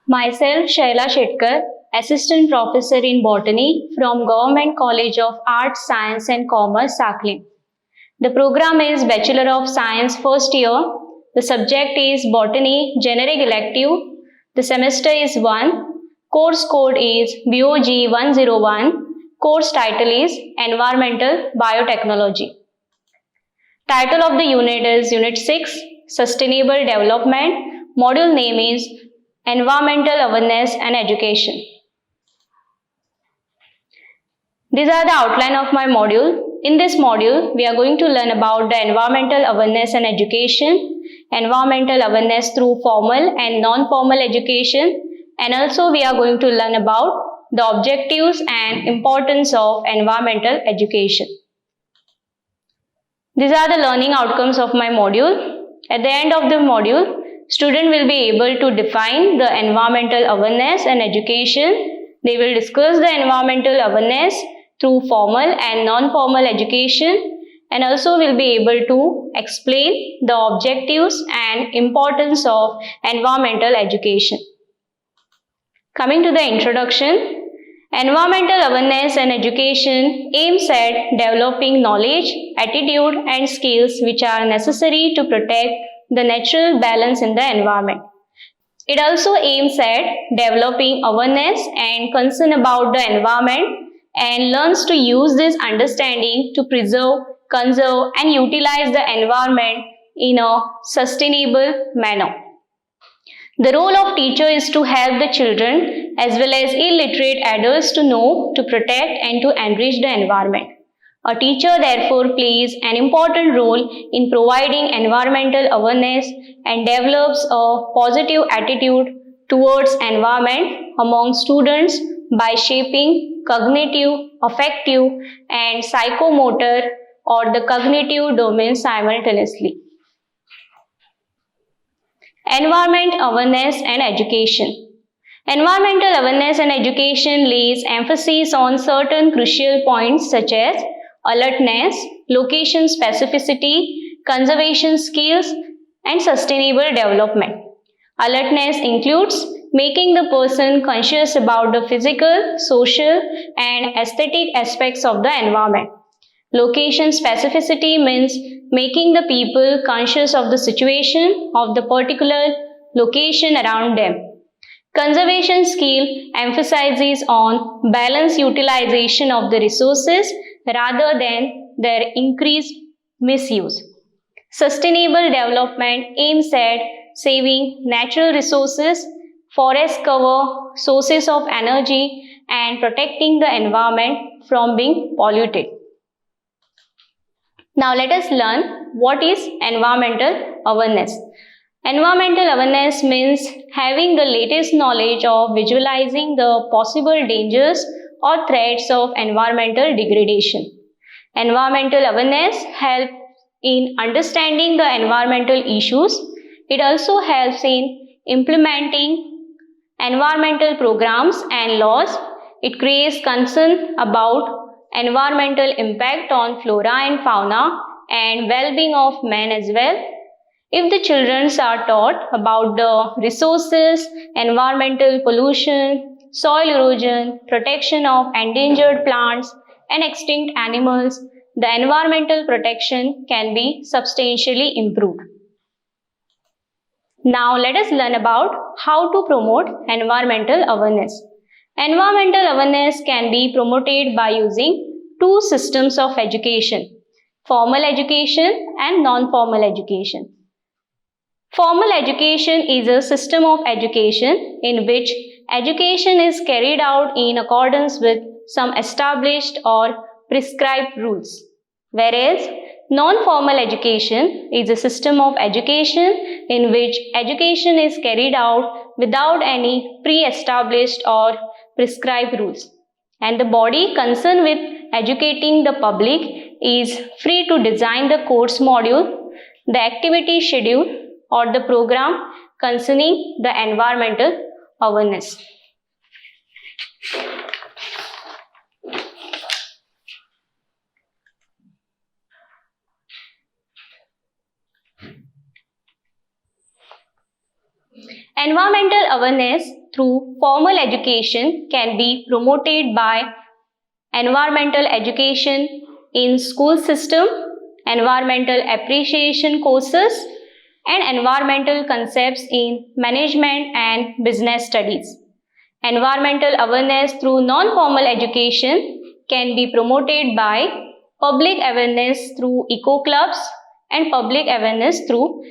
Myself, Shaila Shetkar, Assistant Professor in Botany from Government College of Arts, Science and Commerce, Sakhalin. The program is Bachelor of Science first year. The subject is Botany Generic Elective. The semester is 1. Course code is BOG 101. Course title is Environmental Biotechnology. Title of the unit is Unit 6, Sustainable Development. Module name is Environmental Awareness and Education. These are the outline of my module. In this module, we are going to learn about the environmental awareness and education, environmental awareness through formal and non-formal education, and also we are going to learn about the objectives and importance of environmental education. These are the learning outcomes of my module. At the end of the module, student will be able to define the environmental awareness and education. They will discuss the environmental awareness through formal and non-formal education, and also will be able to explain the objectives and importance of environmental education. Coming to the introduction, environmental awareness and education aims at developing knowledge, attitude and skills which are necessary to protect the natural balance in the environment. It also aims at developing awareness and concern about the environment and learns to use this understanding to preserve, conserve and utilize the environment in a sustainable manner. The role of teacher is to help the children as well as illiterate adults to know, to protect and to enrich the environment. A teacher therefore plays an important role in providing environmental awareness and develops a positive attitude towards environment among students by shaping cognitive, affective and psychomotor or the cognitive domains simultaneously. Environment awareness and education. Environmental awareness and education lays emphasis on certain crucial points such as alertness, location specificity, conservation skills, and sustainable development. Alertness includes making the person conscious about the physical, social, and aesthetic aspects of the environment. Location specificity means making the people conscious of the situation of the particular location around them. Conservation skill emphasizes on balanced utilization of the resources rather than their increased misuse. Sustainable development aims at saving natural resources, forest cover, sources of energy, and protecting the environment from being polluted. Now let us learn what is environmental awareness. Environmental awareness means having the latest knowledge of visualizing the possible dangers or threats of environmental degradation. Environmental awareness helps in understanding the environmental issues. It also helps in implementing environmental programs and laws. It creates concern about environmental impact on flora and fauna and well-being of man as well. If the children are taught about the resources, environmental pollution, soil erosion, protection of endangered plants and extinct animals, the environmental protection can be substantially improved. Now let us learn about how to promote environmental awareness. Environmental awareness can be promoted by using two systems of education, formal education and non-formal education. Formal education is a system of education in which education is carried out in accordance with some established or prescribed rules, whereas non-formal education is a system of education in which education is carried out without any pre-established or prescribed rules, and the body concerned with educating the public is free to design the course module, the activity schedule or the program concerning the environmental awareness. Environmental awareness through formal education can be promoted by environmental education in school system, environmental appreciation courses, and environmental concepts in management and business studies. Environmental awareness through non-formal education can be promoted by public awareness through eco clubs and public awareness through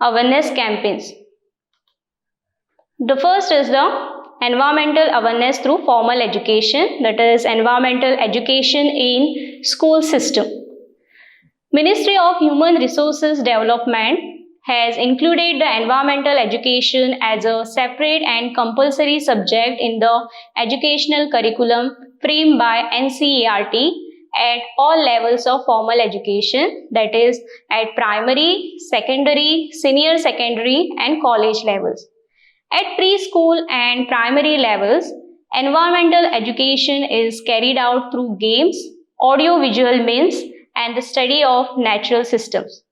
awareness campaigns. The first is the environmental awareness through formal education, that is environmental education in school system. Ministry of Human Resources Development has included the environmental education as a separate and compulsory subject in the educational curriculum framed by NCERT at all levels of formal education, that is at primary, secondary, senior secondary and college levels. At preschool and primary levels, environmental education is carried out through games, audio-visual means, and the study of natural systems.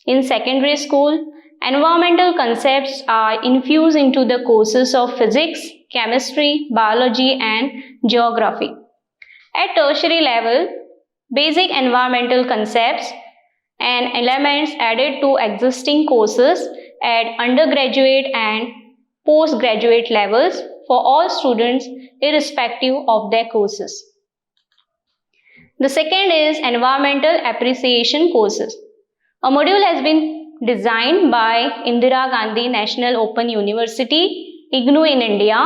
In secondary school, environmental concepts are infused into the courses of physics, chemistry, biology, and geography. At tertiary level, basic environmental concepts and elements added to existing courses at undergraduate and postgraduate levels for all students irrespective of their courses. The second is environmental appreciation courses. A module has been designed by Indira Gandhi National Open University, IGNOU in India,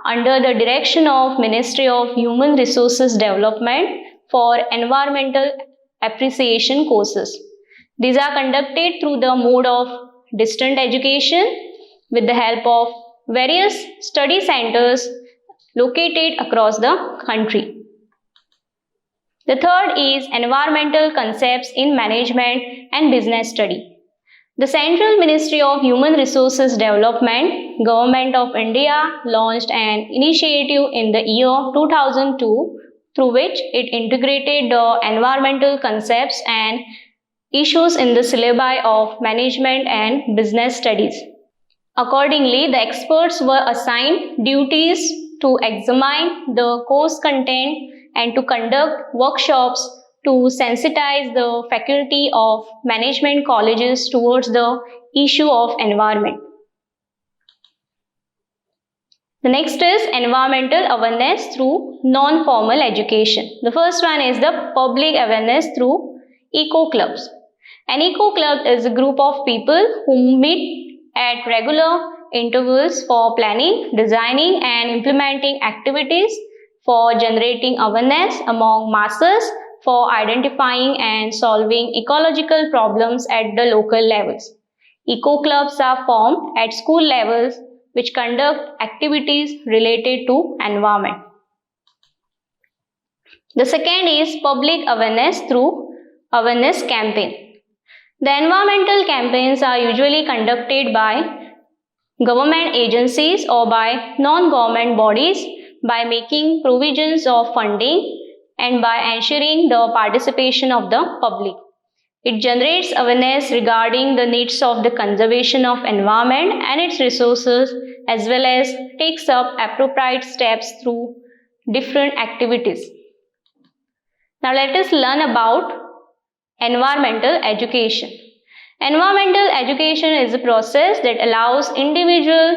under the direction of Ministry of Human Resources Development for environmental appreciation courses. These are conducted through the mode of distant education with the help of various study centers located across the country. The third is environmental concepts in management and business study. The Central Ministry of Human Resources Development, Government of India, launched an initiative in the year 2002 through which it integrated the environmental concepts and issues in the syllabi of management and business studies. Accordingly, the experts were assigned duties to examine the course content and to conduct workshops to sensitize the faculty of management colleges towards the issue of environment. The next is environmental awareness through non-formal education. The first one is the public awareness through eco clubs. An eco club is a group of people who meet at regular intervals for planning, designing and implementing activities for generating awareness among masses for identifying and solving ecological problems at the local levels. Eco clubs are formed at school levels which conduct activities related to environment. The second is public awareness through awareness campaign. The environmental campaigns are usually conducted by government agencies or by non-government bodies by making provisions of funding and by ensuring the participation of the public. It generates awareness regarding the needs of the conservation of environment and its resources, as well as takes up appropriate steps through different activities. Now let us learn about environmental education. Environmental education is a process that allows individuals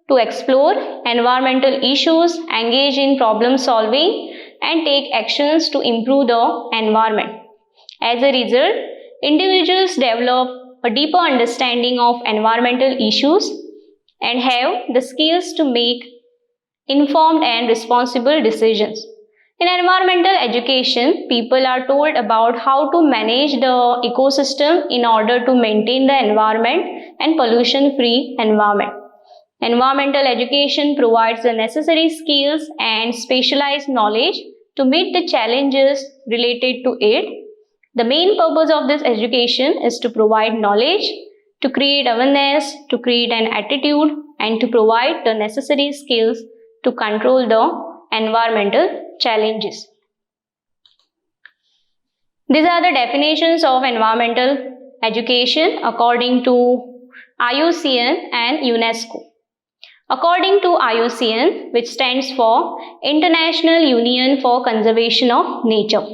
to explore environmental issues, engage in problem solving, and take actions to improve the environment. As a result, individuals develop a deeper understanding of environmental issues and have the skills to make informed and responsible decisions. In environmental education, people are told about how to manage the ecosystem in order to maintain the environment and pollution-free environment. Environmental education provides the necessary skills and specialized knowledge to meet the challenges related to it. The main purpose of this education is to provide knowledge, to create awareness, to create an attitude, and to provide the necessary skills to control the environmental challenges. These are the definitions of environmental education according to IUCN and UNESCO. According to IUCN, which stands for International Union for Conservation of Nature,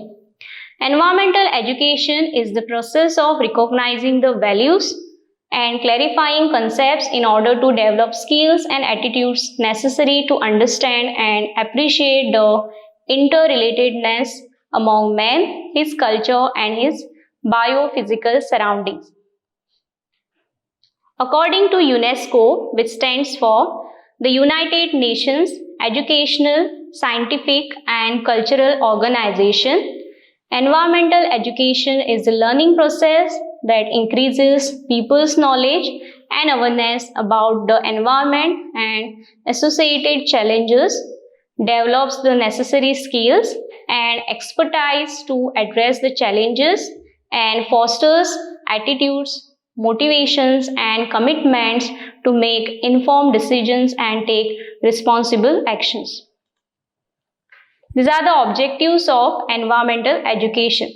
environmental education is the process of recognizing the values and clarifying concepts in order to develop skills and attitudes necessary to understand and appreciate the interrelatedness among man, his culture, and his biophysical surroundings. According to UNESCO, which stands for the United Nations Educational, Scientific and Cultural Organization, environmental education is a learning process that increases people's knowledge and awareness about the environment and associated challenges, develops the necessary skills and expertise to address the challenges, and fosters attitudes, motivations and commitments to make informed decisions and take responsible actions. These are the objectives of environmental education.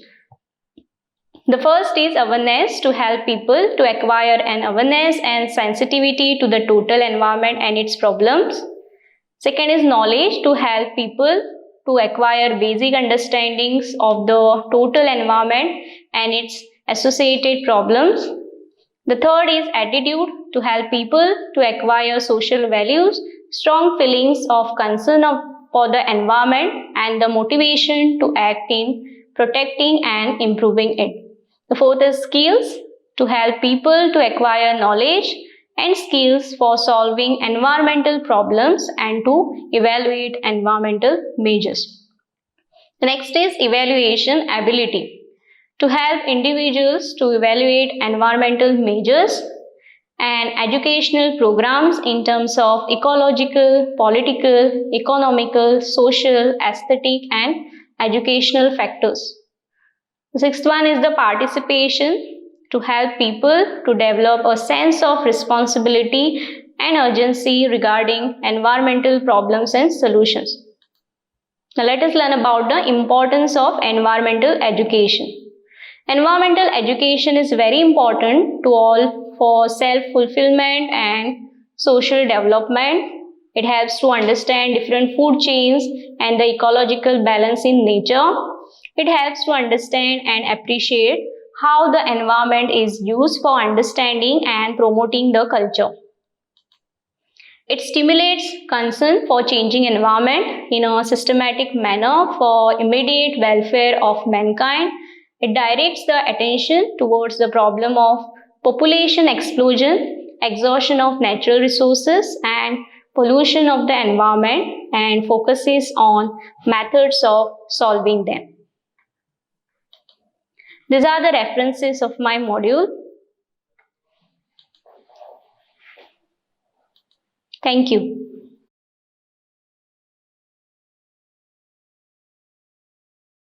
The first is awareness, to help people to acquire an awareness and sensitivity to the total environment and its problems. Second is knowledge, to help people to acquire basic understandings of the total environment and its associated problems. The third is attitude, to help people to acquire social values, strong feelings of concern for the environment and the motivation to act in protecting and improving it. The fourth is skills, to help people to acquire knowledge and skills for solving environmental problems and to evaluate environmental measures. The next is evaluation ability, to help individuals to evaluate environmental measures and educational programs in terms of ecological, political, economical, social, aesthetic and educational factors. The sixth one is the participation, to help people to develop a sense of responsibility and urgency regarding environmental problems and solutions. Now let us learn about the importance of environmental education. Environmental education is very important to all for self-fulfillment and social development. It helps to understand different food chains and the ecological balance in nature. It helps to understand and appreciate how the environment is used for understanding and promoting the culture. It stimulates concern for changing environment in a systematic manner for immediate welfare of mankind. It directs the attention towards the problem of population explosion, exhaustion of natural resources and pollution of the environment, and focuses on methods of solving them. These are the references of my module. Thank you.